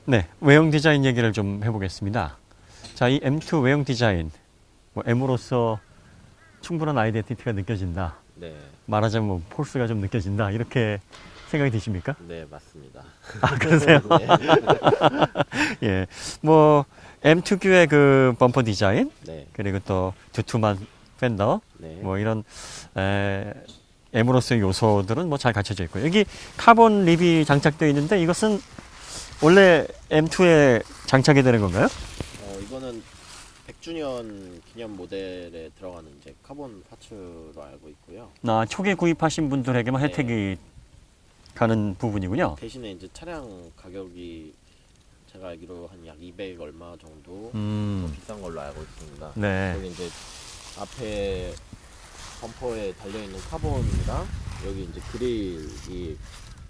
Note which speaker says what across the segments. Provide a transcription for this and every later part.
Speaker 1: 네, 외형 디자인 얘기를 좀 해보겠습니다. 자, 이 M2 외형 디자인, 뭐 M으로서 충분한 아이덴티티가 느껴진다.
Speaker 2: 네,
Speaker 1: 말하자면 뭐 폴스가 좀 느껴진다. 이렇게 생각이 드십니까?
Speaker 2: 네 맞습니다.
Speaker 1: 아, 그러세요?
Speaker 2: 네.
Speaker 1: 예, 뭐 M 특유의 그 범퍼 디자인,
Speaker 2: 네,
Speaker 1: 그리고 또 두툼한 팬더,
Speaker 2: 네.
Speaker 1: 뭐 이런 M으로서의 요소들은 뭐 잘 갖춰져 있고요. 여기 카본 립이 장착되어 있는데 이것은 원래 M2에 장착이 되는 건가요?
Speaker 2: 이거는 100주년 기념 모델에 들어가는 이제 카본 파츠로 알고 있고요.
Speaker 1: 아, 초기 구입하신 분들에게만
Speaker 2: 네.
Speaker 1: 혜택이 가는 부분이군요.
Speaker 2: 대신에 이제 차량 가격이 제가 알기로 한 약 200 얼마 정도 더 비싼 걸로 알고 있습니다.
Speaker 1: 네.
Speaker 2: 여기 이제 앞에 범퍼에 달려 있는 카본이랑 여기 이제 그릴이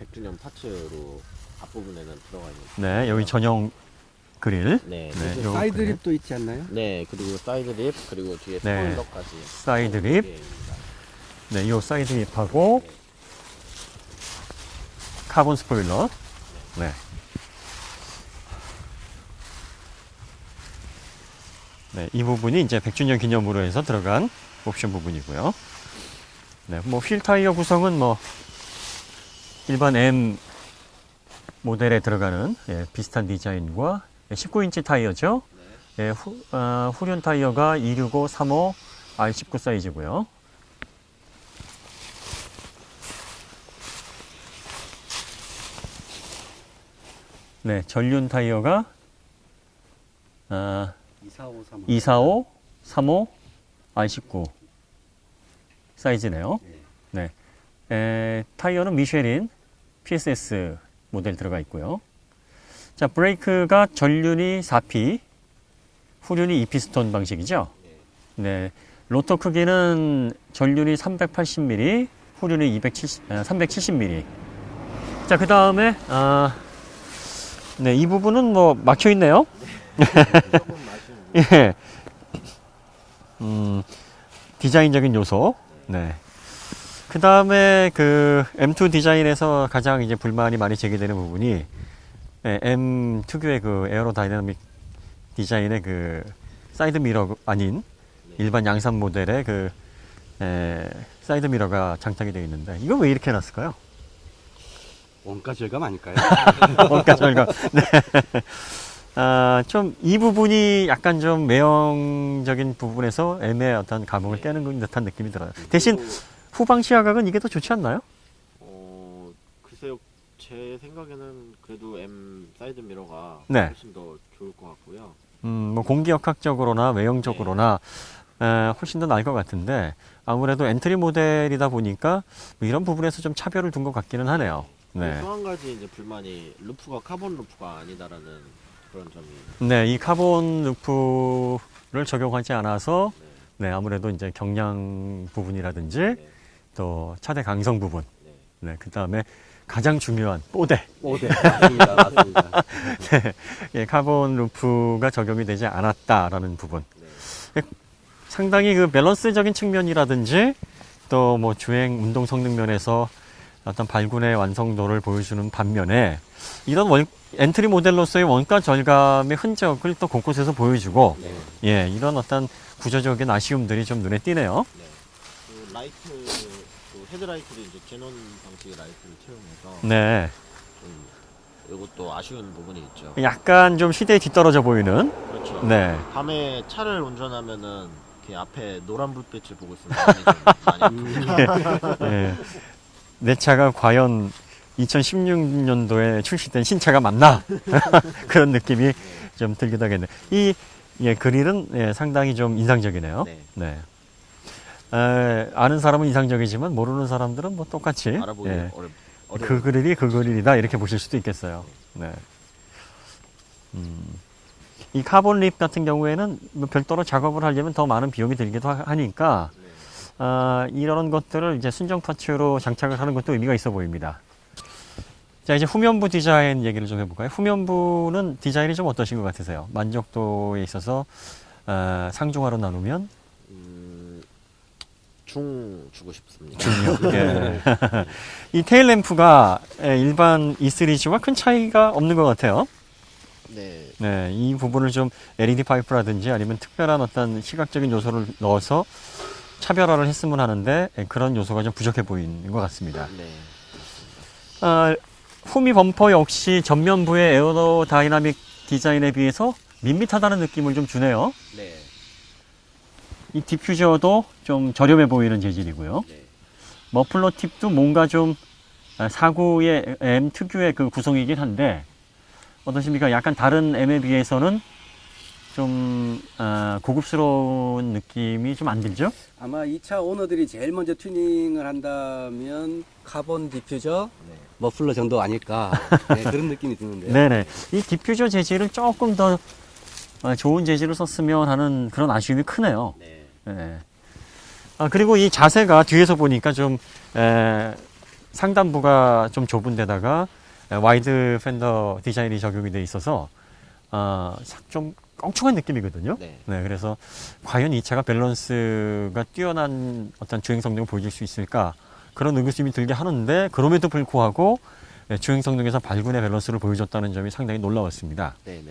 Speaker 2: 100주년 파츠로 앞부분에는 들어가 있는.
Speaker 1: 네, 여기 전용 그릴.
Speaker 2: 네,
Speaker 1: 네, 요
Speaker 3: 사이드립도 있지 않나요?
Speaker 2: 네, 그리고 사이드 립 그리고 뒤에
Speaker 1: 네.
Speaker 2: 스포일러까지.
Speaker 1: 사이드 립.
Speaker 2: 립입니다.
Speaker 1: 네, 요 사이드 립하고
Speaker 2: 네.
Speaker 1: 카본 스포일러. 네. 네, 이 부분이 이제 100주년 기념으로 해서 들어간 옵션 부분이고요. 네, 뭐 휠 타이어 구성은 뭐 일반 M 모델에 들어가는 비슷한 디자인과 19인치 타이어죠. 예, 후륜 타이어가 265, 35, R19 사이즈고요. 네, 전륜 타이어가
Speaker 3: 2453.
Speaker 1: 245, 35, R19 사이즈네요. 네. 타이어는 미쉐린 PSS 모델 들어가 있고요. 자, 브레이크가 전륜이 4P, 후륜이 2피스톤 방식이죠. 네. 로터 크기는 전륜이 380mm, 후륜이 370mm. 자, 그 다음에, 네, 이 부분은 뭐 막혀 있네요.
Speaker 2: 조금 아쉬운.
Speaker 1: 예. 디자인적인 요소. 네. 그 다음에 그 M2 디자인에서 가장 이제 불만이 많이 제기되는 부분이 M 특유의 그 에어로다이내믹 디자인의 그 사이드 미러 아닌 일반 양산 모델의 그 사이드 미러가 장착이 되어 있는데 이거 왜 이렇게 해놨을까요?
Speaker 3: 원가 절감 아닐까요?
Speaker 1: 원가 절감. 네. 좀 이 부분이 약간 좀 외형적인 부분에서 M의 어떤 감흥을 깨는 듯한 느낌이 들어요. 대신 후방 시야각은 이게 더 좋지 않나요?
Speaker 2: 글쎄요. 제 생각에는 그래도 M 사이드 미러가
Speaker 1: 네.
Speaker 2: 훨씬 더 좋을 것 같고요.
Speaker 1: 뭐 공기역학적으로나 외형적으로나 훨씬 더 나을 것 같은데 아무래도 엔트리 모델이다 보니까 뭐 이런 부분에서 좀 차별을 둔 것 같기는 하네요. 네.
Speaker 2: 또 한 가지 이제 불만이 루프가 카본 루프가 아니다라는 그런 점이.
Speaker 1: 네, 이 카본 루프를 적용하지 않아서 네, 아무래도 이제 경량 부분이라든지
Speaker 2: 네.
Speaker 1: 또 차대 강성 부분,
Speaker 2: 네.
Speaker 1: 네, 그 다음에 가장 중요한 뽀대,
Speaker 3: 네, 맞습니다. 맞습니다.
Speaker 1: 네, 예, 카본 루프가 적용이 되지 않았다라는 부분.
Speaker 2: 네.
Speaker 1: 상당히 그 밸런스적인 측면이라든지 또 뭐 주행 운동 성능 면에서 어떤 발군의 완성도를 보여주는 반면에 이런 엔트리 모델로서의 원가 절감의 흔적을 또 곳곳에서 보여주고
Speaker 2: 네.
Speaker 1: 예, 이런 어떤 구조적인 아쉬움들이 좀 눈에 띄네요.
Speaker 2: 네. 그 라이트, 그 헤드라이트도 이제 제논 방식의 라이트를 채용해서
Speaker 1: 네,
Speaker 2: 좀 이것도 아쉬운 부분이 있죠.
Speaker 1: 약간 좀 시대에 뒤떨어져 보이는
Speaker 2: 그렇죠.
Speaker 1: 네,
Speaker 2: 밤에 차를 운전하면은 이렇게 앞에 노란 불빛을 보고 있으면 마음이 좀 많이 아픕니다.
Speaker 1: 예. 내 차가 과연 2016년도에 출시된 신차가 맞나? 그런 느낌이 좀 들기도 하겠네요. 이 그릴은 상당히 좀 인상적이네요.
Speaker 2: 네.
Speaker 1: 네. 아는 사람은 인상적이지만 모르는 사람들은 뭐 똑같이
Speaker 2: 알아보기
Speaker 1: 그 그릴이 그 그릴이다 이렇게 보실 수도 있겠어요. 네. 이 카본 립 같은 경우에는 뭐 별도로 작업을 하려면 더 많은 비용이 들기도 하니까 이런 것들을 이제 순정 파츠로 장착을 하는 것도 의미가 있어 보입니다. 자, 이제 후면부 디자인 얘기를 좀 해볼까요? 후면부는 디자인이 좀 어떠신 것 같으세요? 만족도에 있어서 상중하로 나누면
Speaker 2: 중 주고 싶습니다.
Speaker 1: 중요. 예. 이 테일 램프가 일반 E3G와 큰 차이가 없는 것 같아요.
Speaker 2: 네.
Speaker 1: 네, 이 부분을 좀 LED 파이프라든지 아니면 특별한 어떤 시각적인 요소를 넣어서 차별화를 했으면 하는데 그런 요소가 좀 부족해 보이는 것 같습니다.
Speaker 2: 네.
Speaker 1: 후미 범퍼 역시 전면부의 에어로다이나믹 디자인에 비해서 밋밋하다는 느낌을 좀 주네요.
Speaker 2: 네.
Speaker 1: 이 디퓨저도 좀 저렴해 보이는 재질이고요.
Speaker 2: 네.
Speaker 1: 머플러 팁도 뭔가 좀 사구의 M 특유의 그 구성이긴 한데 어떠십니까? 약간 다른 M에 비해서는 좀 고급스러운 느낌이 좀 안 들죠?
Speaker 3: 아마 이 차 오너들이 제일 먼저 튜닝을 한다면 카본 디퓨저,
Speaker 2: 네.
Speaker 3: 머플러 정도 아닐까. 네, 그런 느낌이 드는데요.
Speaker 1: 네네. 이 디퓨저 재질을 조금 더 좋은 재질을 썼으면 하는 그런 아쉬움이 크네요.
Speaker 2: 네.
Speaker 1: 네. 그리고 이 자세가 뒤에서 보니까 좀 상단부가 좀 좁은 데다가 와이드 펜더 디자인이 적용이 돼 있어서 좀 껑충한 느낌이거든요.
Speaker 2: 네.
Speaker 1: 네, 그래서 과연 이 차가 밸런스가 뛰어난 어떤 주행 성능을 보여줄 수 있을까 그런 의구심이 들게 하는데 그럼에도 불구하고 주행 성능에서 발군의 밸런스를 보여줬다는 점이 상당히 놀라웠습니다.
Speaker 2: 네.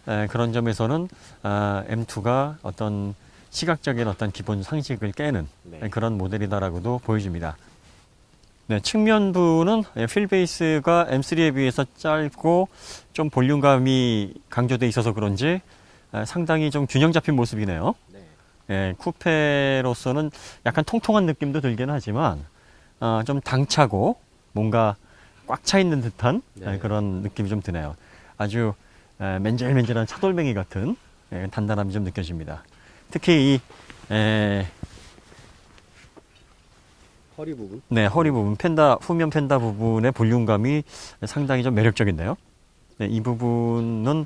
Speaker 2: 네.
Speaker 1: 그런 점에서는 M2가 어떤 시각적인 어떤 기본 상식을 깨는
Speaker 2: 네.
Speaker 1: 그런 모델이다라고도 보여집니다. 네, 측면부는 휠베이스가 M3에 비해서 짧고 좀 볼륨감이 강조돼 있어서 그런지 상당히 좀 균형 잡힌 모습이네요.
Speaker 2: 네.
Speaker 1: 예, 쿠페로서는 약간 통통한 느낌도 들긴 하지만 좀 당차고 뭔가 꽉 차 있는 듯한
Speaker 2: 네.
Speaker 1: 그런 느낌이 좀 드네요. 아주 맨질맨질한 차돌멩이 같은 단단함이 좀 느껴집니다. 특히 이
Speaker 2: 허리 부분?
Speaker 1: 네, 허리 부분, 후면 펜다 부분의 볼륨감이 상당히 좀 매력적인데요. 네, 이 부분은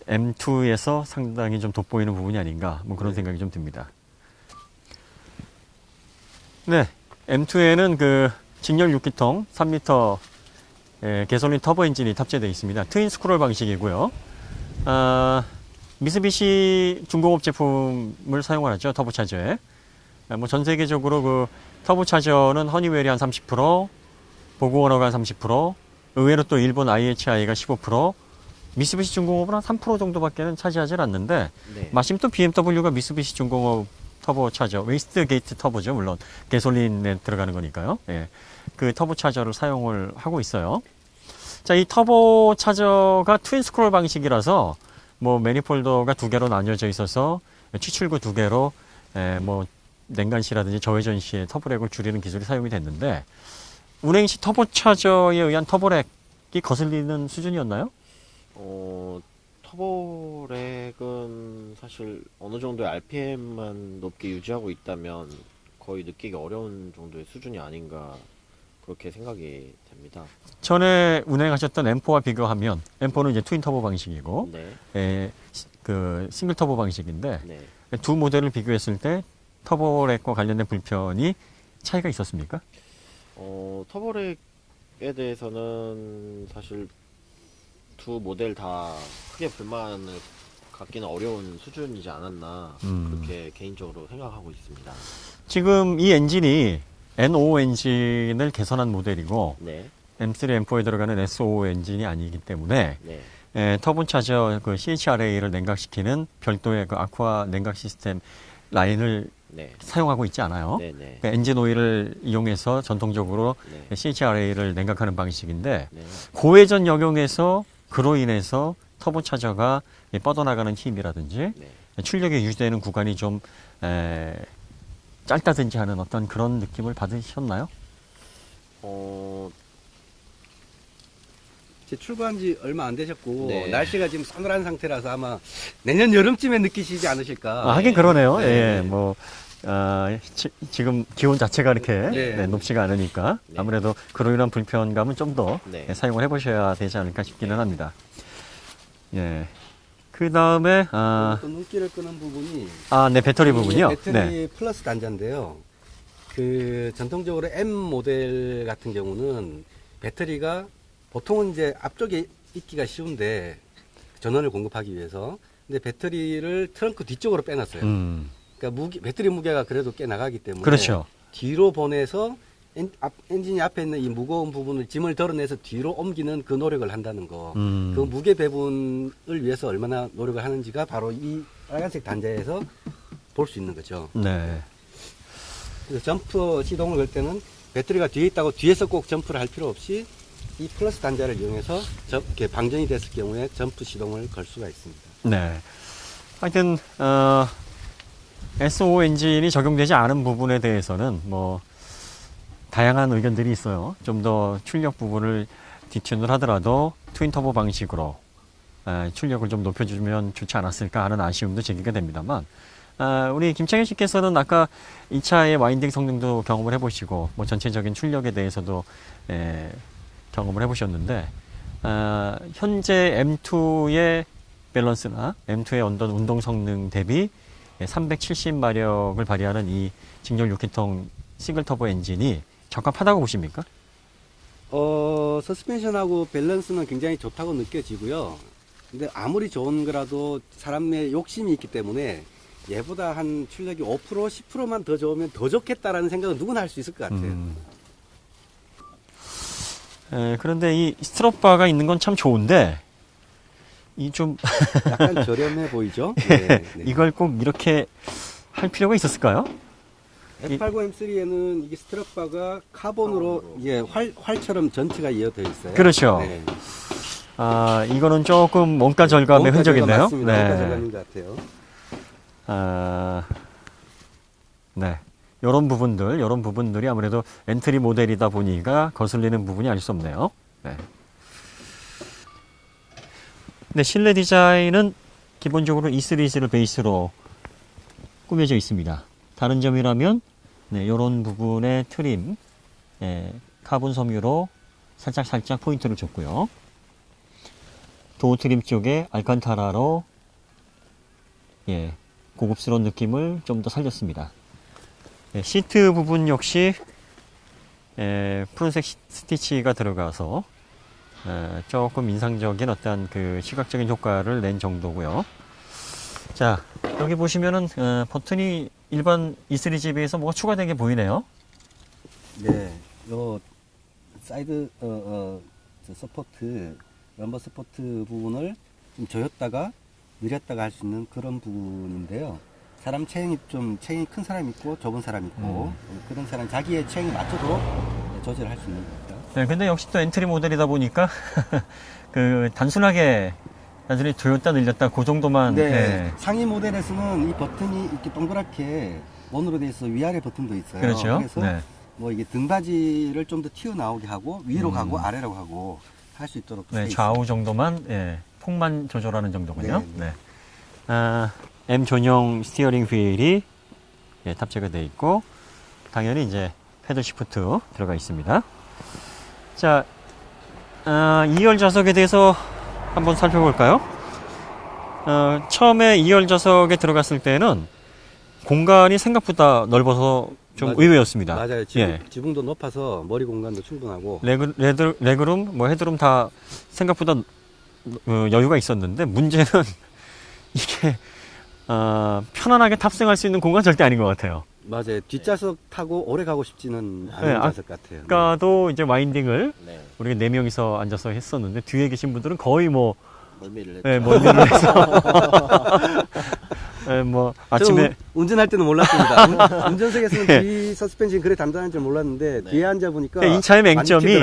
Speaker 1: M2에서 상당히 좀 돋보이는 부분이 아닌가, 뭐 그런
Speaker 2: 네.
Speaker 1: 생각이 좀 듭니다. 네, M2에는 그 직렬 6기통 3리터 개솔린 터보 엔진이 탑재되어 있습니다. 트윈 스크롤 방식이고요. 미쓰비시 중공업 제품을 사용하죠, 터보차저에. 뭐 전 세계적으로 그 터보차저는 허니웰이 한 30%, 보그워너가 한 30%, 의외로 또 일본 IHI가 15%, 미쓰비시 중공업은 한 3% 정도밖에는 차지하지 않는데,
Speaker 2: 네.
Speaker 1: 마침 또 BMW가 미쓰비시 중공업 터보차저, 웨스트 게이트 터보죠, 물론 개솔린에 들어가는 거니까요. 예, 그 터보차저를 사용을 하고 있어요. 자, 이 터보차저가 트윈 스크롤 방식이라서 뭐 매니폴더가 두 개로 나뉘어져 있어서 추출구 두 개로 뭐 냉간시라든지 저회전 시에 터보렉을 줄이는 기술이 사용이 됐는데 운행 시 터보차저에 의한 터보렉이 거슬리는 수준이었나요?
Speaker 2: 터보렉은 사실 어느 정도의 RPM만 높게 유지하고 있다면 거의 느끼기 어려운 정도의 수준이 아닌가 그렇게 생각이 됩니다.
Speaker 1: 전에 운행하셨던 M4와 비교하면 M4는 이제 트윈 터보 방식이고
Speaker 2: 네.
Speaker 1: 그 싱글 터보 방식인데
Speaker 2: 네.
Speaker 1: 두 모델을 비교했을 때 터보렉과 관련된 불편이 차이가 있었습니까?
Speaker 2: 터보렉에 대해서는 사실 두 모델 다 크게 불만을 갖기는 어려운 수준이지 않았나 그렇게 개인적으로 생각하고 있습니다.
Speaker 1: 지금 이 엔진이 N5 엔진을 개선한 모델이고
Speaker 2: 네.
Speaker 1: M3, M4에 들어가는 S5 엔진이 아니기 때문에
Speaker 2: 네.
Speaker 1: 터보차저 그 CHRA를 냉각시키는 별도의 그 아쿠아 냉각 시스템 라인을
Speaker 2: 네.
Speaker 1: 사용하고 있지 않아요.
Speaker 2: 네. 네.
Speaker 1: 그러니까 엔진 오일을 이용해서 전통적으로
Speaker 2: 네.
Speaker 1: CHRA를 냉각하는 방식인데
Speaker 2: 네.
Speaker 1: 고회전 역용에서 그로 인해서 터보차저가 뻗어나가는 힘이라든지
Speaker 2: 네.
Speaker 1: 출력이 유지되는 구간이 좀 짧다든지 하는 어떤 그런 느낌을 받으셨나요?
Speaker 3: 제 출고한 지 얼마 안 되셨고
Speaker 2: 네.
Speaker 3: 날씨가 지금 서늘한 상태라서 아마 내년 여름쯤에 느끼시지 않으실까.
Speaker 1: 하긴 그러네요.
Speaker 3: 네.
Speaker 1: 예, 뭐 지금 기온 자체가 이렇게
Speaker 3: 네.
Speaker 1: 높지가 않으니까
Speaker 2: 네.
Speaker 1: 아무래도 그로 인한 불편감은 좀 더
Speaker 2: 네.
Speaker 1: 사용을 해보셔야 되지 않을까 싶기는 합니다. 예. 그 다음에,
Speaker 3: 또 눈길을 끄는 부분이
Speaker 1: 네, 배터리 부분이요.
Speaker 3: 이 배터리 플러스 단자인데요. 그 전통적으로 M 모델 같은 경우는 배터리가 보통은 이제 앞쪽에 있기가 쉬운데 전원을 공급하기 위해서 근데 배터리를 트렁크 뒤쪽으로 빼놨어요. 그러니까 배터리 무게가 그래도 꽤 나가기 때문에
Speaker 1: 그렇죠.
Speaker 3: 뒤로 보내서 엔진이 앞에 있는 이 무거운 부분을 짐을 덜어내서 뒤로 옮기는 그 노력을 한다는 거. 그 무게 배분을 위해서 얼마나 노력을 하는지가 바로 이 빨간색 단자에서 볼 수 있는 거죠.
Speaker 1: 네.
Speaker 3: 그래서 점프 시동을 걸 때는 배터리가 뒤에 있다고 뒤에서 꼭 점프를 할 필요 없이 이 플러스 단자를 이용해서 이렇게 방전이 됐을 경우에 점프 시동을 걸 수가 있습니다.
Speaker 1: 네. 하여튼, SO 엔진이 적용되지 않은 부분에 대해서는 뭐, 다양한 의견들이 있어요. 좀 더 출력 부분을 디튠을 하더라도 트윈터보 방식으로 출력을 좀 높여주면 좋지 않았을까 하는 아쉬움도 제기가 됩니다만, 우리 김창현 씨께서는 아까 이 차의 와인딩 성능도 경험을 해보시고, 뭐 전체적인 출력에 대해서도 경험을 해보셨는데, 현재 M2의 밸런스나 M2의 어떤 운동 성능 대비 370마력을 발휘하는 이 직렬 6기통 싱글 터보 엔진이 적합하다고 보십니까?
Speaker 3: 서스펜션하고 밸런스는 굉장히 좋다고 느껴지고요. 근데 아무리 좋은 거라도 사람의 욕심이 있기 때문에 얘보다 한 출력이 5%, 10%만 더 좋으면 더 좋겠다라는 생각은 누구나 할 수 있을 것 같아요.
Speaker 1: 그런데 이 스트럿바가 있는 건 참 좋은데, 이 좀,
Speaker 3: 약간 저렴해 보이죠? 네, 네.
Speaker 1: 이걸 꼭 이렇게 할 필요가 있었을까요?
Speaker 3: F80 M3에는 이게 스트럿바가 카본으로 이게 활처럼 전체가 이어져 있어요.
Speaker 1: 그렇죠.
Speaker 3: 네.
Speaker 1: 이거는 조금 원가 절감의
Speaker 3: 원가 절감
Speaker 1: 흔적인데요.
Speaker 3: 맞습니다. 원가 절감인 것 같아요.
Speaker 1: 네. 요런 부분들이 아무래도 엔트리 모델이다 보니까 거슬리는 부분이 아닐 수 없네요. 네. 네, 실내 디자인은 기본적으로 E 시리즈를 베이스로 꾸며져 있습니다. 다른 점이라면, 네, 요런 부분의 트림, 카본 섬유로 살짝 포인트를 줬고요. 도어 트림 쪽에 알칸타라로, 고급스러운 느낌을 좀 더 살렸습니다. 시트 부분 역시 푸른색 스티치가 들어가서 조금 인상적인 어떤 그 시각적인 효과를 낸 정도고요. 자, 여기 보시면은 버튼이 일반 E3에 비해서 뭐가 추가된 게 보이네요.
Speaker 3: 네, 요 사이드 저 서포트 럼버 서포트 부분을 좀 조였다가 느렸다가 할 수 있는 그런 부분인데요. 사람 체형이 큰 사람 있고 좁은 사람 있고 그런 사람 자기의 체형에 맞춰도 조절할 수 있는 겁니다.
Speaker 1: 네, 근데 역시 또 엔트리 모델이다 보니까 그 단순히 조였다 늘렸다 그 정도만.
Speaker 3: 네, 상위 모델에서는 이 버튼이 이렇게 동그랗게 원으로 돼 있어 위아래 버튼도 있어요.
Speaker 1: 그렇죠.
Speaker 3: 그래서
Speaker 1: 네.
Speaker 3: 뭐 이게 등받이를 좀 더 튀어나오게 하고 위로 가고 아래로 가고 할 수 있도록
Speaker 1: 네,
Speaker 3: 돼
Speaker 1: 좌우 정도만, 폭만 조절하는 정도군요.
Speaker 3: 네,
Speaker 1: 네. M 전용 스티어링 휠이 탑재가 되어 있고, 당연히 이제 패들 시프트 들어가 있습니다. 자, 2열 좌석에 대해서 한번 살펴볼까요? 처음에 2열 좌석에 들어갔을 때는 공간이 생각보다 넓어서 좀 의외였습니다.
Speaker 3: 맞아요. 지붕도 높아서 머리 공간도 충분하고.
Speaker 1: 레그룸, 뭐 헤드룸 다 생각보다 여유가 있었는데, 문제는 이게 편안하게 탑승할 수 있는 공간 절대 아닌 것 같아요.
Speaker 3: 맞아요. 뒷좌석 타고 오래 가고 싶지는 않은 좌석 같아요.
Speaker 1: 아까도 이제 와인딩을
Speaker 2: 네.
Speaker 1: 우리가 4명이서 앉아서 했었는데, 뒤에 계신 분들은 거의 뭐
Speaker 2: 멀미를 했죠.
Speaker 1: 네, 멀미를 해서 뭐 아침에
Speaker 3: 운전할 때는 몰랐습니다. 운전석에서는 뒤 서스펜션 그래 단단한 줄 몰랐는데 뒤에 앉아 보니까
Speaker 1: 이 차의 맹점이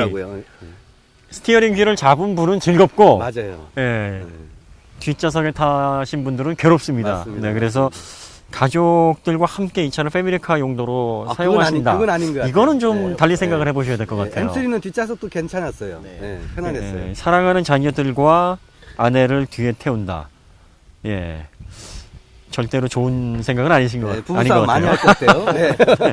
Speaker 1: 스티어링 휠을 잡은 분은 즐겁고,
Speaker 3: 맞아요.
Speaker 1: 뒷좌석에 타신 분들은 괴롭습니다.
Speaker 3: 맞습니다.
Speaker 1: 네, 그래서 가족들과 함께 이 차를 패밀리카 용도로 사용하신다.
Speaker 3: 그건 아닌 것 같아요.
Speaker 1: 이거는 좀
Speaker 3: 네.
Speaker 1: 달리 생각을 해보셔야 될 것 같아요.
Speaker 3: M3는 뒷좌석도 괜찮았어요.
Speaker 2: 네.
Speaker 3: 편안했어요.
Speaker 1: 사랑하는 자녀들과 아내를 뒤에 태운다. 절대로 좋은 생각은 아니신 것, 아닌 것
Speaker 3: 부부싸움 많이
Speaker 1: 같아요.
Speaker 3: 할 것 같아요. 네.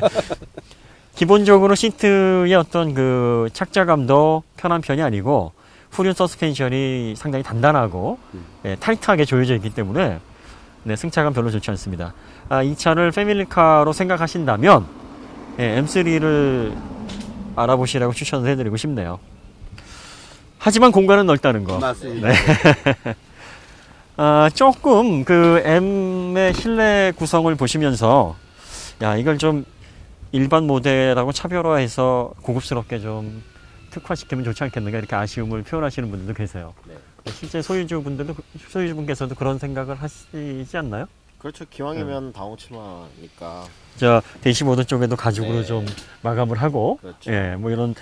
Speaker 1: 기본적으로 시트의 어떤 그 착자감도 편한 편이 아니고, 후륜 서스펜션이 상당히 단단하고 예, 타이트하게 조여져 있기 때문에 네, 승차감 별로 좋지 않습니다. 이 차를 패밀리카로 생각하신다면 예, M3를 알아보시라고 추천을 해드리고 싶네요. 하지만 공간은 넓다는 거.
Speaker 3: 맞습니다.
Speaker 1: 네. 조금 그 M의 실내 구성을 보시면서 야, 이걸 좀 일반 모델하고 차별화해서 고급스럽게 좀 특화시키면 좋지 않겠는가 이렇게 아쉬움을 표현하시는 분들도 계세요.
Speaker 2: 네.
Speaker 1: 실제 소유주분께서도 그런 생각을 하시지 않나요?
Speaker 2: 그렇죠. 기왕이면 다홍치마니까.
Speaker 1: 저 대시보드 쪽에도 가죽으로
Speaker 2: 네.
Speaker 1: 좀 마감을 하고
Speaker 2: 그렇죠.
Speaker 1: 예, 뭐 이런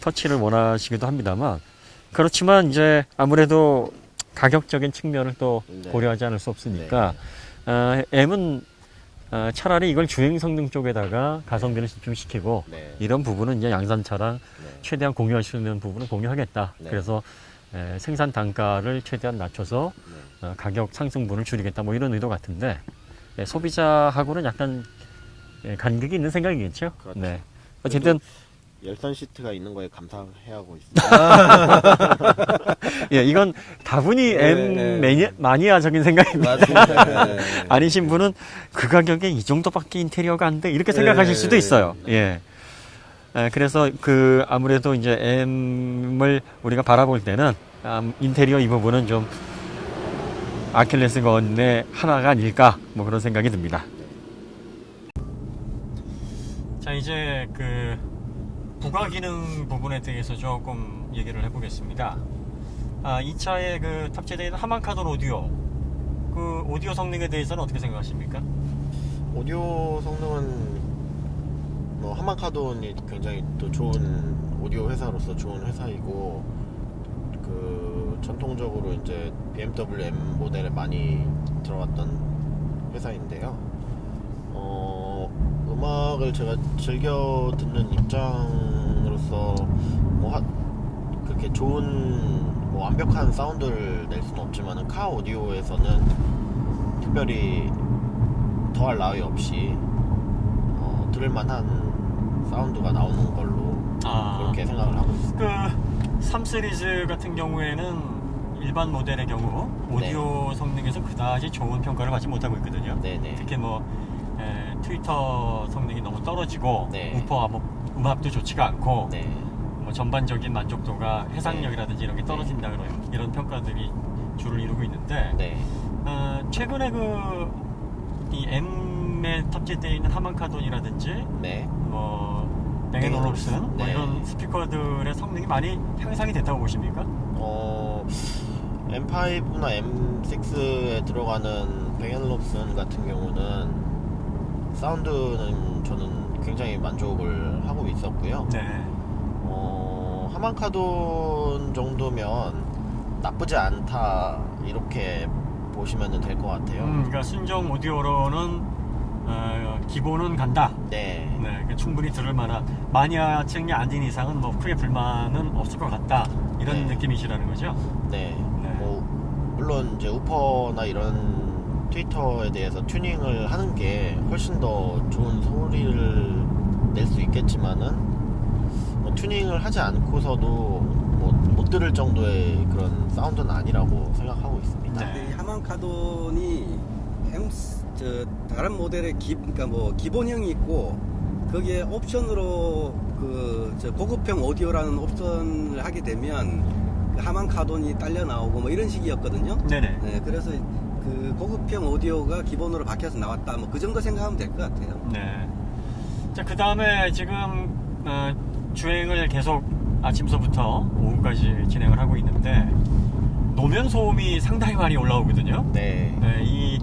Speaker 1: 터치를 원하시기도 합니다만 그렇지만 이제 아무래도 가격적인 측면을 또
Speaker 2: 네.
Speaker 1: 고려하지 않을 수 없으니까 M은 차라리 이걸 주행 성능 쪽에다가 가성비를 집중시키고
Speaker 2: 네.
Speaker 1: 이런 부분은 이제 양산차랑
Speaker 2: 네.
Speaker 1: 최대한 공유할 수 있는 부분은 공유하겠다.
Speaker 2: 네.
Speaker 1: 그래서 생산 단가를 최대한 낮춰서
Speaker 2: 네.
Speaker 1: 가격 상승분을 줄이겠다. 뭐 이런 의도 같은데 소비자하고는 약간 간극이 있는 생각이겠죠.
Speaker 2: 그렇죠.
Speaker 1: 네. 어쨌든
Speaker 2: 열선 시트가 있는 거에 감사해 하고 있습니다.
Speaker 1: 예, 이건 다분히 M 마니아적인 생각입니다.
Speaker 3: 맞습니다. 네.
Speaker 1: 아니신 분은 그 가격에 이 정도밖에 인테리어가 안 돼 이렇게 생각하실 수도 있어요. 예. 그래서 그 아무래도 이제 M을 우리가 바라볼 때는 인테리어 이 부분은 좀 아킬레스건의 하나가 아닐까 뭐 그런 생각이 듭니다. 자, 이제 그 부가 기능 부분에 대해서 조금 얘기를 해보겠습니다. 이 차에 그 탑재되어 있는 하만카돈 오디오, 그 오디오 성능에 대해서는 어떻게 생각하십니까?
Speaker 2: 오디오 성능은 뭐 하만카돈이 굉장히 또 좋은 오디오 회사로서 좋은 회사이고 그 전통적으로 이제 BMW M 모델에 많이 들어왔던 회사인데요. 음악을 제가 즐겨 듣는 입장으로서 뭐 그렇게 좋은 뭐 완벽한 사운드를 낼 수는 없지만은 카 오디오에서는 특별히 더할 나위 없이 들을만한 사운드가 나오는 걸로 그렇게 생각을 하고 있습니다.
Speaker 1: 그 3 시리즈 같은 경우에는 일반 모델의 경우 오디오 성능에서 그다지 좋은 평가를 받지 못하고 있거든요.
Speaker 2: 네네.
Speaker 1: 특히 뭐 트위터 성능이 너무 떨어지고
Speaker 2: 네.
Speaker 1: 우퍼 음압도 좋지가 않고
Speaker 2: 네.
Speaker 1: 뭐 전반적인 만족도가 해상력이라든지 이런 게 떨어진다 이런 평가들이 주를 이루고 있는데
Speaker 2: 네.
Speaker 1: 최근에 이 M에 탑재되어 있는 하만카돈이라든지
Speaker 2: 네.
Speaker 1: 뭐 뱅앤올롭슨 뭐
Speaker 2: 네.
Speaker 1: 이런 스피커들의 성능이 많이 향상이 됐다고 보십니까?
Speaker 2: M5나 M6에 들어가는 뱅앤롭슨 같은 경우는 사운드는 저는 굉장히 만족을 하고 있었고요.
Speaker 1: 네.
Speaker 2: 하만카돈 정도면 나쁘지 않다 이렇게 보시면 될 것 같아요.
Speaker 1: 그러니까 순정 오디오로는 기본은 간다.
Speaker 2: 네.
Speaker 1: 네, 그러니까 충분히 들을 만한 마니아층이 아닌 이상은 뭐 크게 불만은 없을 것 같다. 이런
Speaker 2: 네.
Speaker 1: 느낌이시라는 거죠?
Speaker 2: 네.
Speaker 1: 네.
Speaker 2: 뭐 물론 이제 우퍼나 이런 트위터에 대해서 튜닝을 하는 게 훨씬 더 좋은 소리를 낼 수 있겠지만은 뭐 튜닝을 하지 않고서도 뭐 못 들을 정도의 그런 사운드는 아니라고 생각하고 있습니다.
Speaker 1: 네.
Speaker 3: 이 하만카돈이 다른 모델의 그러니까 뭐 기본형이 있고 거기에 옵션으로 고급형 오디오라는 옵션을 하게 되면 그 하만카돈이 딸려 나오고 뭐 이런 식이었거든요.
Speaker 1: 네네.
Speaker 3: 네, 그래서 그 고급형 오디오가 기본으로 박혀서 나왔다. 뭐 그 정도 생각하면 될 것 같아요.
Speaker 1: 네. 자, 그 다음에 지금 주행을 계속 아침서부터 오후까지 진행을 하고 있는데 노면 소음이 상당히 많이 올라오거든요.
Speaker 2: 네.
Speaker 1: 네, 이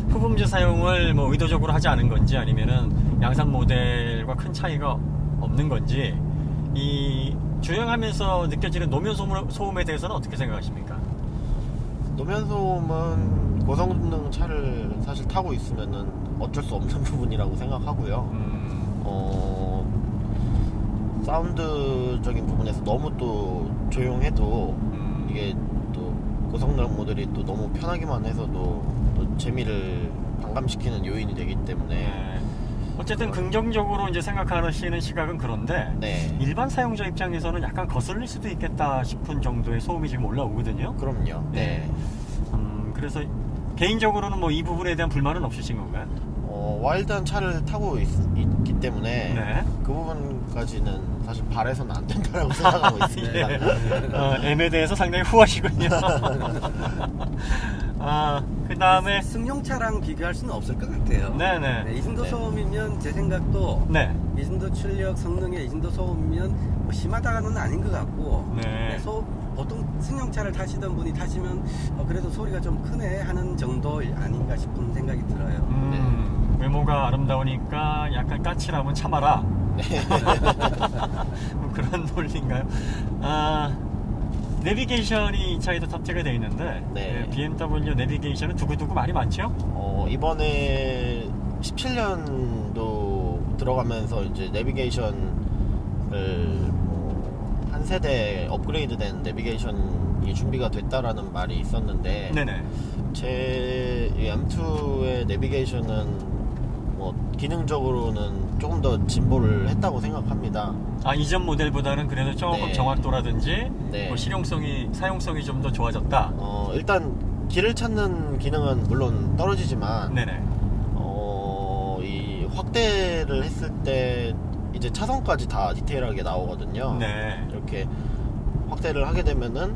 Speaker 1: 흡음재 사용을 뭐 의도적으로 하지 않은 건지 아니면은 양산 모델과 큰 차이가 없는 건지 이 주행하면서 느껴지는 노면 소음에 대해서는 어떻게 생각하십니까?
Speaker 2: 노면 소음은 고성능 차를 사실 타고 있으면은 어쩔 수 없는 부분이라고 생각하고요. 사운드적인 부분에서 너무 또 조용해도 이게 또 고성능 모델이 또 너무 편하기만 해서도 또 재미를 반감시키는 요인이 되기 때문에
Speaker 1: 네. 어쨌든 긍정적으로 이제 생각하시는 시각은 그런데
Speaker 2: 네.
Speaker 1: 일반 사용자 입장에서는 약간 거슬릴 수도 있겠다 싶은 정도의 소음이 지금 올라오거든요.
Speaker 2: 그럼요. 네.
Speaker 1: 그래서 개인적으로는 뭐 이 부분에 대한 불만은 없으신 건가요?
Speaker 2: 와일드한 차를 타고 있기 때문에
Speaker 1: 네.
Speaker 2: 그 부분까지는 사실 바래서는 안 된다라고 생각하고 있습니다.
Speaker 1: M에 대해서 상당히 후하시군요. 그 다음에
Speaker 3: 승용차랑 비교할 수는 없을 것 같아요.
Speaker 1: 네네.
Speaker 3: 네, 이 정도
Speaker 2: 네.
Speaker 3: 소음이면 제 생각도
Speaker 1: 네.
Speaker 3: 이 정도 출력 성능에 이 정도 소음이면 뭐 심하다는 아닌 것 같고
Speaker 1: 네.
Speaker 3: 보통 승용차를 타시던 분이 타시면 그래도 소리가 좀 크네 하는 정도 아닌가 싶은 생각이 들어요.
Speaker 1: 외모가 아름다우니까 약간 까칠하면 참아라.
Speaker 2: 네.
Speaker 1: 뭐 그런 논리인가요? 내비게이션이 이 차에도 탑재가 되어 있는데
Speaker 2: 네.
Speaker 1: BMW 내비게이션은 두고두고 말이 많죠?
Speaker 2: 이번에 17년도 들어가면서 이제 내비게이션을 한 세대 업그레이드된 내비게이션이 준비가 됐다라는 말이 있었는데
Speaker 1: 네네.
Speaker 2: 제 M2의 내비게이션은 뭐 기능적으로는 조금 더 진보를 했다고 생각합니다.
Speaker 1: 이전 모델보다는 그래도 조금
Speaker 2: 네.
Speaker 1: 정확도라든지
Speaker 2: 네.
Speaker 1: 뭐 사용성이 좀 더 좋아졌다.
Speaker 2: 일단 길을 찾는 기능은 물론 떨어지지만
Speaker 1: 네네.
Speaker 2: 이 확대를 했을 때 이제 차선까지 다 디테일하게 나오거든요.
Speaker 1: 네.
Speaker 2: 이렇게 확대를 하게 되면은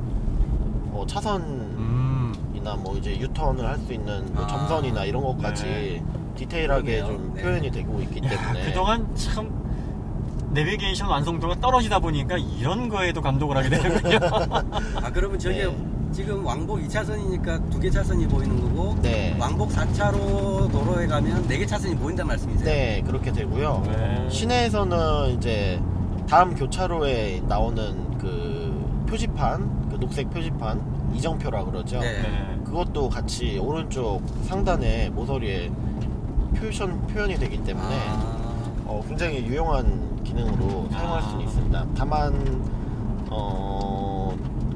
Speaker 2: 차선이나 뭐 이제 유턴을 할 수 있는 뭐 점선이나 이런 것까지
Speaker 1: 네.
Speaker 2: 디테일하게
Speaker 3: 그러네요.
Speaker 2: 좀
Speaker 3: 네.
Speaker 2: 표현이 되고 있기 때문에
Speaker 1: 그동안 참 내비게이션 완성도가 떨어지다 보니까 이런 거에도 감동을 하게 되는군요.
Speaker 3: 그러면 저게
Speaker 2: 네.
Speaker 3: 지금 왕복 2차선이니까 2개 차선이 보이는 거고
Speaker 2: 네.
Speaker 3: 왕복 4차로 도로에 가면 4개 차선이 보인단 말씀이세요?
Speaker 2: 네, 그렇게 되고요.
Speaker 1: 네.
Speaker 2: 시내에서는 이제 다음 교차로에 나오는 그 표지판, 그 녹색 표지판, 이정표라 그러죠.
Speaker 3: 네.
Speaker 1: 네.
Speaker 2: 그것도 같이 오른쪽 상단에 모서리에 표현이 되기 때문에 굉장히 유용한 기능으로 사용할 수는 있습니다. 다만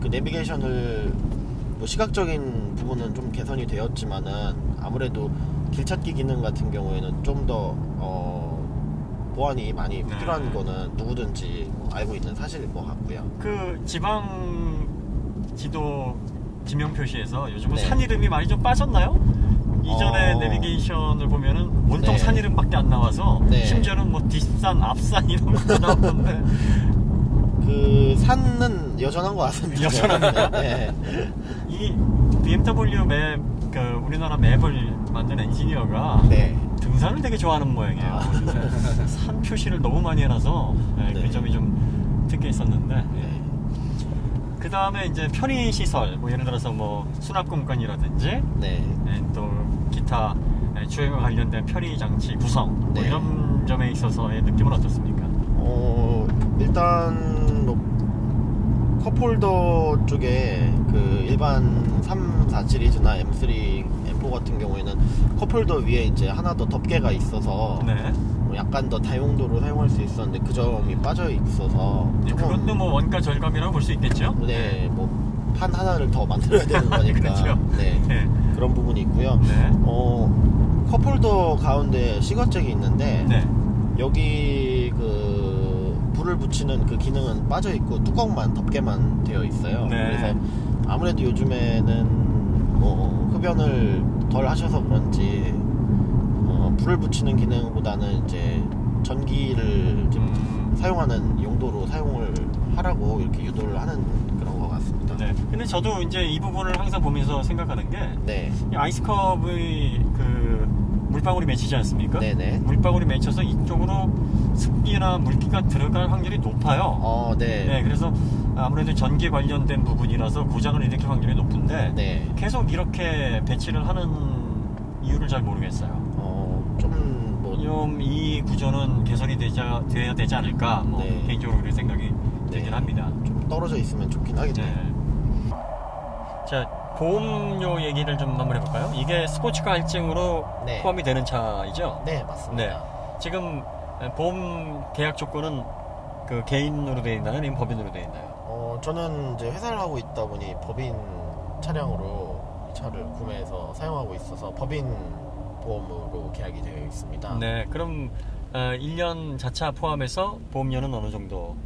Speaker 2: 그 내비게이션을 뭐 시각적인 부분은 좀 개선이 되었지만은 아무래도 길찾기 기능 같은 경우에는 좀 더 보완이 많이 필요한 거는 누구든지 알고 있는 사실일 것 같고요.
Speaker 1: 그 지방 지도 지명 표시에서 요즘은
Speaker 2: 네.
Speaker 1: 산 이름이 많이 좀 빠졌나요? 이전에 내비게이션을 보면은 온통
Speaker 2: 네.
Speaker 1: 산 이름밖에 안 나와서
Speaker 2: 네.
Speaker 1: 심지어는 뭐 뒷산, 앞산 이런 것도 나오는데
Speaker 2: 그 산은 여전한 것 같습니다.
Speaker 1: 여전합니다.
Speaker 2: 네.
Speaker 1: 이 BMW 맵, 그 우리나라 맵을 만든 엔지니어가
Speaker 2: 네.
Speaker 1: 등산을 되게 좋아하는 모양이에요. 산 표시를 너무 많이 해놔서
Speaker 2: 네.
Speaker 1: 그 점이 좀 특이했었는데.
Speaker 2: 네.
Speaker 1: 그 다음에 이제 편의 시설, 뭐 예를 들어서 뭐 수납 공간이라든지
Speaker 2: 네.
Speaker 1: 또 기타 주행과 관련된 편의 장치 구성 뭐
Speaker 2: 네.
Speaker 1: 이런 점에 있어서의 느낌은 어떻습니까?
Speaker 2: 일단 뭐 컵홀더 쪽에 그 일반 3, 4 시리즈나 M3, M4 같은 경우에는 컵홀더 위에 이제 하나 더 덮개가 있어서
Speaker 1: 네.
Speaker 2: 뭐 약간 더 다용도로 사용할 수 있었는데 그 점이 빠져 있어서
Speaker 1: 그것도 뭐 원가 절감이라고 볼 수 있겠죠?
Speaker 2: 네, 뭐 판 하나를 더 만들어야 되는 거니까
Speaker 1: 그렇죠.
Speaker 2: 네,
Speaker 1: 네.
Speaker 2: 그런 부분이 있고요.
Speaker 1: 네.
Speaker 2: 컵홀더 가운데 시거잭이 있는데
Speaker 1: 네.
Speaker 2: 여기 그 불을 붙이는 그 기능은 빠져 있고 뚜껑만 덮개만 되어 있어요.
Speaker 1: 네.
Speaker 2: 그래서 아무래도 요즘에는 뭐 흡연을 덜 하셔서 그런지 불을 붙이는 기능보다는 이제 전기를 좀 사용하는 용도로 사용을 하라고 이렇게 유도를 하는 그런 것 같습니다.
Speaker 1: 네. 근데 저도 이제 이 부분을 항상 보면서 생각하는 게
Speaker 2: 네.
Speaker 1: 이 아이스컵의 그 물방울이 맺히지 않습니까?
Speaker 2: 네네.
Speaker 1: 물방울이 맺혀서 이쪽으로 습기나 물기가 들어갈 확률이 높아요.
Speaker 2: 네.
Speaker 1: 네, 그래서 아무래도 전기 관련된 부분이라서 고장을 일으킬 확률이 높은데
Speaker 2: 네.
Speaker 1: 계속 이렇게 배치를 하는 이유를 잘 모르겠어요.
Speaker 2: 좀 뭐
Speaker 1: 좀 이 구조는 개선이 돼야 되지 않을까, 뭐
Speaker 2: 네.
Speaker 1: 개인적으로 그런 생각이 들긴 합니다.
Speaker 2: 좀 떨어져 있으면 좋긴 하겠네요.
Speaker 1: 네. 자, 보험료 얘기를 좀 한번 해볼까요? 이게 스포츠카 할증으로
Speaker 2: 네.
Speaker 1: 포함이 되는 차이죠?
Speaker 2: 네, 맞습니다.
Speaker 1: 네. 지금 보험 계약 조건은 그 개인으로 되어 있나요? 아니면 법인으로 되어 있나요?
Speaker 2: 저는 이제 회사를 하고 있다 보니 법인 차량으로 이 차를 구매해서 사용하고 있어서 법인 보험으로 계약이 되어 있습니다.
Speaker 1: 네. 그럼 1년 자차 포함해서 보험료는 어느 정도?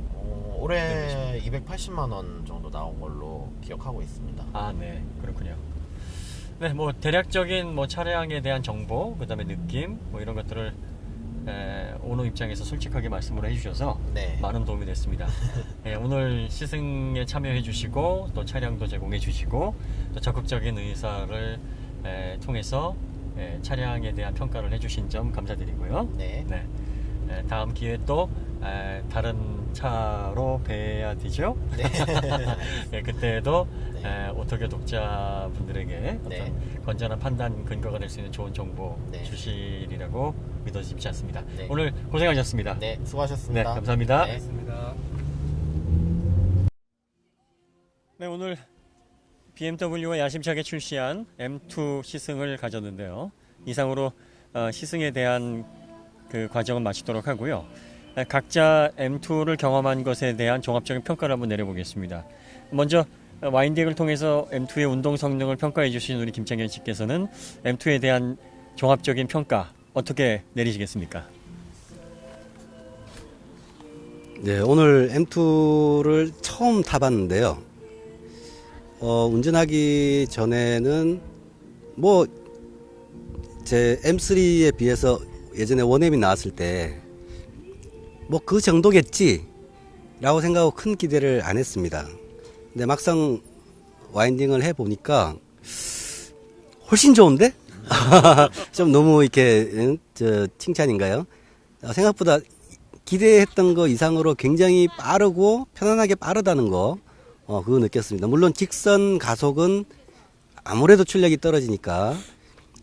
Speaker 2: 올해 280만 원 정도 나온 걸로 기억하고 있습니다.
Speaker 1: 아, 네, 그렇군요. 네, 뭐 대략적인 뭐 차량에 대한 정보, 그다음에 느낌, 뭐 이런 것들을 오너 입장에서 솔직하게 말씀을 해주셔서
Speaker 2: 네.
Speaker 1: 많은 도움이 됐습니다. 오늘 시승에 참여해주시고 또 차량도 제공해주시고 또 적극적인 의사를 통해서 차량에 대한 평가를 해주신 점 감사드리고요.
Speaker 2: 네.
Speaker 1: 다음 기회에 또 다른 차로 뵈야 되죠?
Speaker 2: 네.
Speaker 1: 네, 그때도
Speaker 2: 네.
Speaker 1: 오토교 독자분들에게 어떤
Speaker 2: 네.
Speaker 1: 건전한 판단 근거가 될 수 있는 좋은 정보
Speaker 2: 네.
Speaker 1: 주시리라고 믿어지지 않습니다.
Speaker 2: 네.
Speaker 1: 오늘 고생하셨습니다.
Speaker 2: 네, 수고하셨습니다.
Speaker 1: 네, 감사합니다.
Speaker 2: 네.
Speaker 1: 네, 오늘 BMW가 야심차게 출시한 M2 시승을 가졌는데요. 이상으로 시승에 대한 그 과정을 마치도록 하고요. 각자 M2를 경험한 것에 대한 종합적인 평가를 한번 내려보겠습니다. 먼저 와인딩을 통해서 M2의 운동 성능을 평가해 주신 우리 김창현 씨께서는 M2에 대한 종합적인 평가 어떻게 내리시겠습니까?
Speaker 3: 네, 오늘 M2를 처음 타봤는데요. 운전하기 전에는 뭐 제 M3에 비해서 예전에 원엠이 나왔을 때 뭐 그 정도겠지 라고 생각하고 큰 기대를 안 했습니다. 근데 막상 와인딩을 해보니까 훨씬 좋은데? 좀 너무 이렇게 칭찬인가요? 생각보다 기대했던 거 이상으로 굉장히 빠르고 편안하게 빠르다는 거 그거 느꼈습니다. 물론 직선 가속은 아무래도 출력이 떨어지니까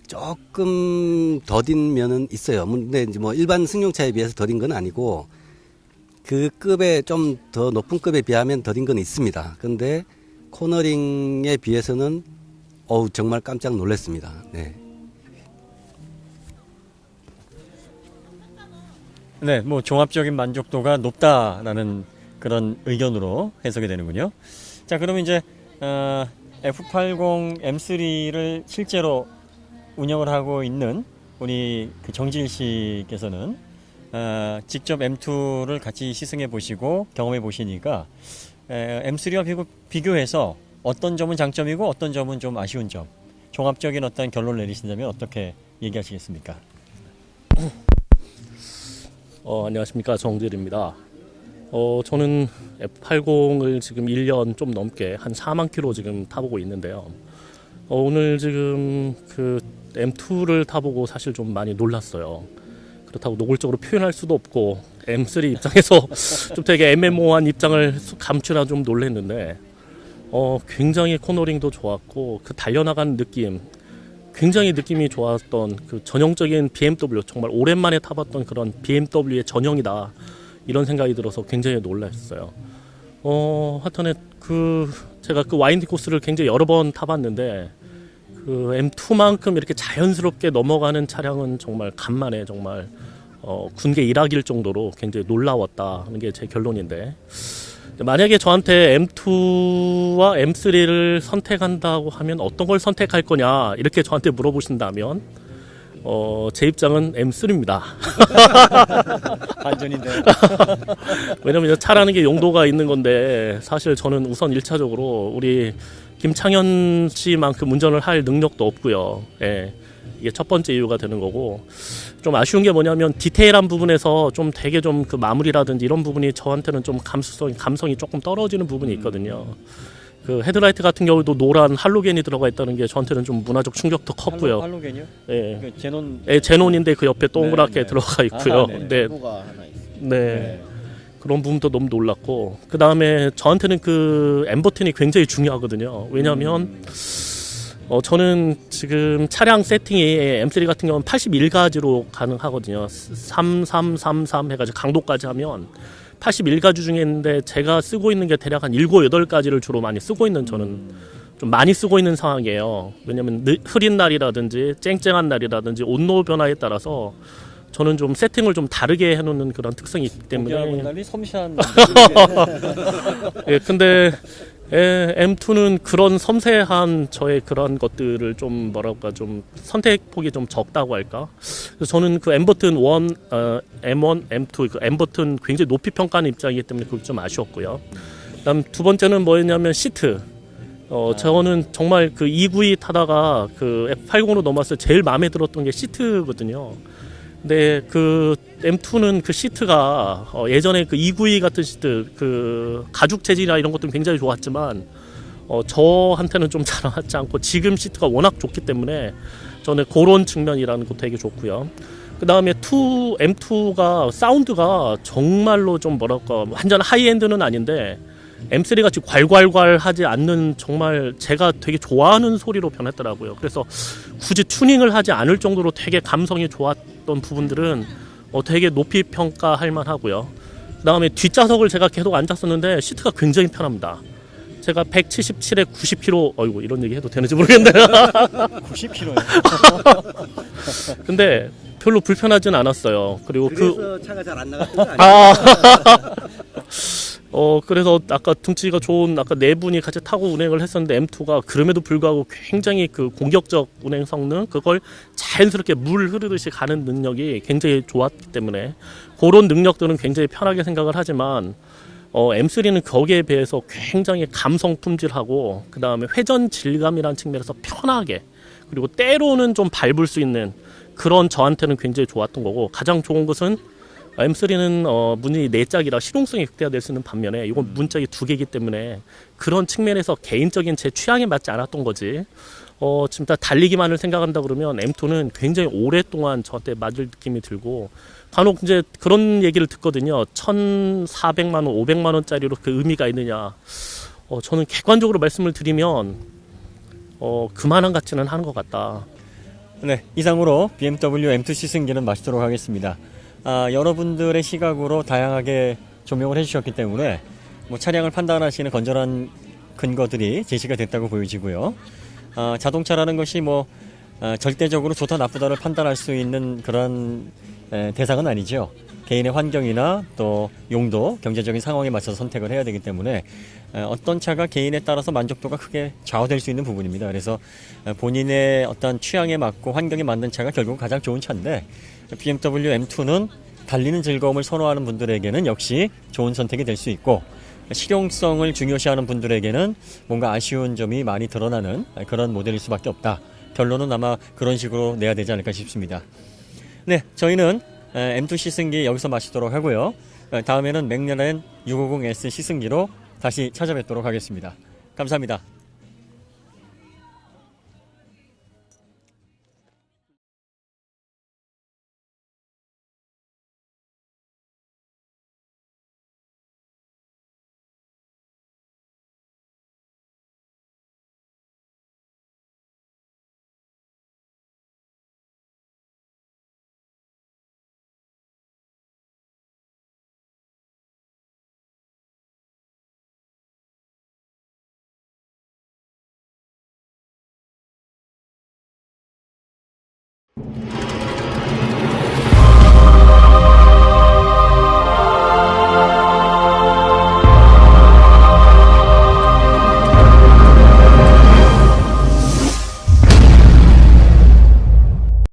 Speaker 3: 조금 더딘 면은 있어요. 근데 이제 뭐 일반 승용차에 비해서 더딘 건 아니고 그 급에 좀 더 높은 급에 비하면 더딘 건 있습니다. 근데 코너링에 비해서는 정말 깜짝 놀랐습니다. 네.
Speaker 1: 네, 뭐 종합적인 만족도가 높다라는 그런 의견으로 해석이 되는군요. 자, 그러면 이제 F80 M3를 실제로 운영을 하고 있는 우리 그 정지일 씨께서는 직접 M2를 같이 시승해 보시고 경험해 보시니까 M3와 비교해서 어떤 점은 장점이고 어떤 점은 좀 아쉬운 점, 종합적인 어떤 결론을 내리신다면 어떻게 얘기하시겠습니까?
Speaker 4: 안녕하십니까, 정지일입니다. 저는 F80을 지금 1년 좀 넘게 한 4만 킬로 지금 타보고 있는데요. 오늘 지금 그 M2를 타보고 사실 좀 많이 놀랐어요. 그렇다고 노골적으로 표현할 수도 없고 M3 입장에서 좀 되게 애매모호한 입장을 감추라 좀 놀랐는데 굉장히 코너링도 좋았고 그 달려나가는 느낌 굉장히 느낌이 좋았던 그 전형적인 BMW 정말 오랜만에 타봤던 그런 BMW의 전형이다 이런 생각이 들어서 굉장히 놀랐어요. 하여튼에 제가 그 와인딩 코스를 굉장히 여러 번 타봤는데 그 M2만큼 이렇게 자연스럽게 넘어가는 차량은 정말 간만에 정말 군계 일학일 정도로 굉장히 놀라웠다는 게 제 결론인데 만약에 저한테 M2와 M3를 선택한다고 하면 어떤 걸 선택할 거냐 이렇게 저한테 물어보신다면 제 입장은 M3입니다.
Speaker 1: 반전인데.
Speaker 4: 왜냐면 차라는 게 용도가 있는 건데 사실 저는 우선 1차적으로 우리 김창현 씨만큼 운전을 할 능력도 없고요. 예, 이게 첫 번째 이유가 되는 거고 좀 아쉬운 게 뭐냐면 디테일한 부분에서 좀 되게 좀 그 마무리라든지 이런 부분이 저한테는 좀 감성이 조금 떨어지는 부분이 있거든요. 그 헤드라이트 같은 경우도 노란 할로겐이 들어가 있다는 게 저한테는 좀 문화적 충격도 컸고요.
Speaker 1: 할로겐이요?
Speaker 4: 예.
Speaker 1: 그 제논.
Speaker 4: 예, 제논인데 그 옆에 동그랗게
Speaker 1: 네, 네.
Speaker 4: 들어가 있고요.
Speaker 1: 아, 네.
Speaker 4: 네.
Speaker 2: 로고가 하나 있습니다.
Speaker 4: 네. 그런 부분도 너무 놀랐고 그 다음에 저한테는 그 M 버튼이 굉장히 중요하거든요. 왜냐하면 저는 지금 차량 세팅이 M3 같은 경우는 81가지로 가능하거든요. 3333 해가지고 강도까지 하면 81가지 중에 있는데 제가 쓰고 있는 게 대략 한 7, 8가지를 주로 많이 쓰고 있는 저는 좀 많이 쓰고 있는 상황이에요. 왜냐면 흐린 날이라든지 쨍쨍한 날이라든지 온도 변화에 따라서 저는 좀 세팅을 좀 다르게 해놓는 그런 특성이 있기 때문에
Speaker 1: 날이 섬시한.
Speaker 4: 예, 근데 M2는 그런 섬세한 저의 그런 것들을 좀 뭐랄까 좀 선택폭이 좀 적다고 할까. 그래서 저는 그 M 버튼 1, M1, M2 그 M 버튼 굉장히 높이 평가하는 입장이기 때문에 그게 좀 아쉬웠고요. 그다음 두 번째는 뭐였냐면 시트. 저는 정말 그 292 타다가 그 F80으로 넘어왔을 때 제일 마음에 들었던 게 시트거든요. 근데 그 M2는 그 시트가 예전에 그 292 같은 시트 그 가죽 재질이나 이런 것들은 굉장히 좋았지만 저한테는 좀 잘 맞지 않고 지금 시트가 워낙 좋기 때문에 저는 그런 측면이라는 것도 되게 좋고요. 그 다음에 M2가 사운드가 정말로 좀 뭐랄까 완전 하이엔드는 아닌데 M3 같이 괄괄괄 하지 않는 정말 제가 되게 좋아하는 소리로 변했더라고요. 그래서 굳이 튜닝을 하지 않을 정도로 되게 감성이 좋았던 부분들은 되게 높이 평가할 만하고요. 그 다음에 뒷좌석을 제가 계속 앉았었는데 시트가 굉장히 편합니다. 제가 177에 90kg, 어이구 이런 얘기 해도 되는지 모르겠네요.
Speaker 1: 90kg요.
Speaker 4: 근데 별로 불편하진 않았어요. 그리고
Speaker 3: 그래서 차가 잘 안 나갔던 거 아니에요?
Speaker 4: 그래서 아까 등치가 좋은 아까 네 분이 같이 타고 운행을 했었는데 M2가 그럼에도 불구하고 굉장히 그 공격적 운행 성능 그걸 자연스럽게 물 흐르듯이 가는 능력이 굉장히 좋았기 때문에 그런 능력들은 굉장히 편하게 생각을 하지만 M3는 거기에 비해서 굉장히 감성 품질하고 그 다음에 회전 질감이라는 측면에서 편하게 그리고 때로는 좀 밟을 수 있는 그런 저한테는 굉장히 좋았던 거고 가장 좋은 것은 M3는 문이 4짝이라 실용성이 극대화될 수 있는 반면에 이건 문짝이 2개이기 때문에 그런 측면에서 개인적인 제 취향에 맞지 않았던 거지. 지금 다 달리기만을 생각한다 그러면 M2는 굉장히 오랫동안 저한테 맞을 느낌이 들고 간혹 이제 그런 얘기를 듣거든요. 1,400만 원, 500만 원짜리로 그 의미가 있느냐. 저는 객관적으로 말씀을 드리면 그만한 가치는 하는 것 같다.
Speaker 1: 네, 이상으로 BMW M2 시승기는 마치도록 하겠습니다. 여러분들의 시각으로 다양하게 조명을 해주셨기 때문에 뭐 차량을 판단하시는 건전한 근거들이 제시가 됐다고 보여지고요. 자동차라는 것이 뭐 절대적으로 좋다 나쁘다를 판단할 수 있는 그런 대상은 아니죠. 개인의 환경이나 또 용도, 경제적인 상황에 맞춰서 선택을 해야 되기 때문에 어떤 차가 개인에 따라서 만족도가 크게 좌우될 수 있는 부분입니다. 그래서 본인의 어떤 취향에 맞고 환경에 맞는 차가 결국 가장 좋은 차인데 BMW M2는 달리는 즐거움을 선호하는 분들에게는 역시 좋은 선택이 될 수 있고 실용성을 중요시하는 분들에게는 뭔가 아쉬운 점이 많이 드러나는 그런 모델일 수밖에 없다. 결론은 아마 그런 식으로 내야 되지 않을까 싶습니다. 네, 저희는 M2 시승기 여기서 마치도록 하고요. 다음에는 맥라렌 650S 시승기로 다시 찾아뵙도록 하겠습니다. 감사합니다.